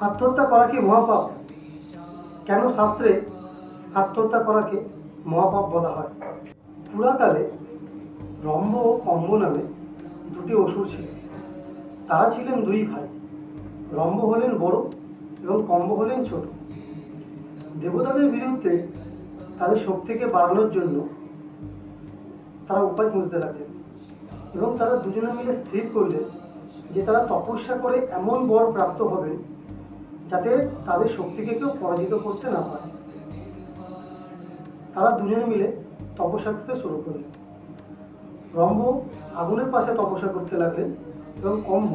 আত্মহত্যা করা কি মহাপাপ? কেন শাস্ত্রে আত্মহত্যা করাকে মহাপাপ বলা হয়? পুরাকালে রম্ভ ও কম্ব নামে দুটি অসুর ছিল। তারা ছিলেন দুই ভাই। রম্ভ হলেন বড় এবং কম্ব হলেন ছোট। দেবতাদের বিরুদ্ধে তাদের শক্তিকে বাড়ানোর জন্য তারা উপায় খুঁজতে লাগলেন এবং তারা দুজনে মিলে স্থির করলেন যে তারা তপস্যা করে এমন বর প্রাপ্ত হবেন যাতে তাদের শক্তিকে কেউ পরাজিত করতে না পারে। তারা দুজনে মিলে তপস্যা করতে শুরু করলেন। রম্ভ আগুনের পাশে তপস্যা করতে লাগলেন এবং কম্ব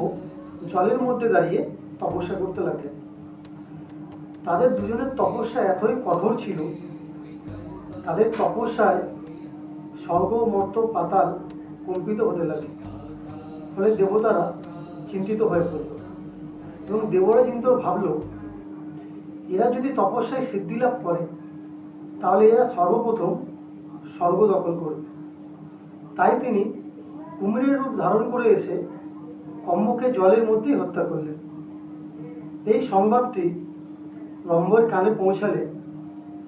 জলের মধ্যে দাঁড়িয়ে তপস্যা করতে লাগলেন। তাদের দুজনের তপস্যা এতই কঠোর ছিল, তাদের তপস্যায় স্বর্গ মর্ত পাতাল কম্পিত হতে লাগে। ফলে দেবতারা চিন্তিত হয়ে পড়ল এবং দেবরা কিন্তু ভাবল, এরা যদি তপস্যায় সিদ্ধি লাভ করে তাহলে এরা সর্বপ্রথম স্বর্গ দখল করবে। তাই তিনি কুমিরের রূপ ধারণ করে এসে কম্বকে জলের মধ্যেই হত্যা করলেন। এই সংবাদটি রম্ভের কানে পৌঁছালে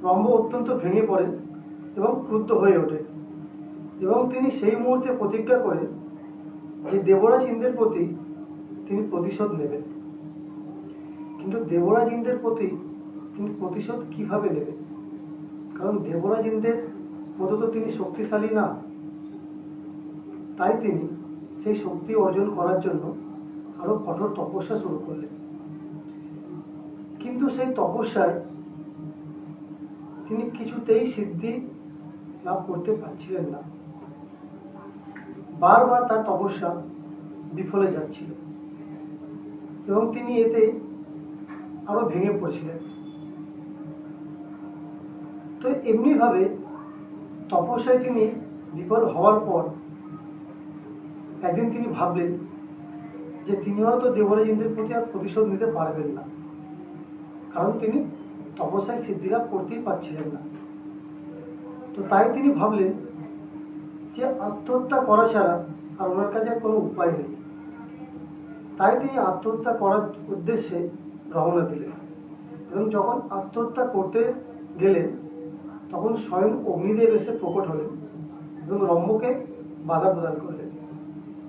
রম্ভ অত্যন্ত ভেঙে পড়েন এবং ক্রুদ্ধ হয়ে ওঠেন এবং তিনি সেই মুহূর্তে প্রতিজ্ঞা করেন যে দেবরাজ ইন্দ্রের প্রতি তিনি প্রতিশোধ নেবেন। কিন্তু দেবরাজ ইন্দ্রের প্রতি তিনি প্রতিশোধ কিভাবে নেবেন? কারণ দেবরাজ ইন্দ্রের মতো তো তিনি শক্তিশালী না। তাই তিনি সেই শক্তি অর্জন করার জন্য আরো কঠোর তপস্যা শুরু করলেন। কিন্তু সেই তপস্যায় তিনি কিছুতেই সিদ্ধি লাভ করতে পারছিলেন না। বারবার তার তপস্যা বিফলে যাচ্ছিল এবং তিনি এতে আরো ভেঙে পড়ছিলেন। তো এমনিভাবে তপস্যায় তিনি বিফল হওয়ার পর একদিন তিনি ভাবলেন যে তিনি হয়তো দেবরাজ ইন্দ্রের প্রতি আর প্রতিশোধ নিতে পারবেন না, কারণ তিনি তপস্যায় সিদ্ধিলাভ করতেই পারছিলেন না। তো তাই তিনি ভাবলেন যে আত্মহত্যা করা ছাড়া আর ওনার কাছে কোনো উপায় নেই। তাই তিনি আত্মহত্যা করার উদ্দেশ্যে রওনা দিলেন এবং যখন আত্মহত্যা করতে গেলেন তখন স্বয়ং অগ্নিদেব এসে প্রকট হলেন এবং রম্ভকে বাধা প্রদান করলেন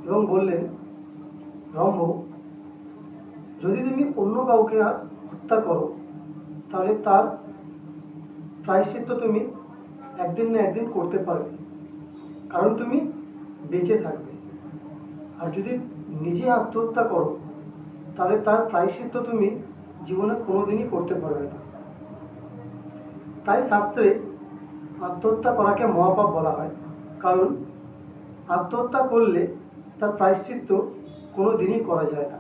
এবং বললেন, রম্ভ, যদি তুমি অন্য কাউকে হত্যা করো তাহলে তার প্রায়শ্চিত্ত তুমি একদিন না একদিন করতে পারবে, কারণ তুমি বেঁচে থাকবে। আর যদি নিজে আত্মহত্যা করো তাহলে তার প্রায়শ্চিত্ত তুমি জীবনে কোনোদিনই করতে পারবে না। তাই শাস্ত্রে আত্মহত্যা করাকে মহাপাপ বলা হয়, কারণ আত্মহত্যা করলে তার প্রায়শ্চিত্ত কোনোদিনই করা যায় না।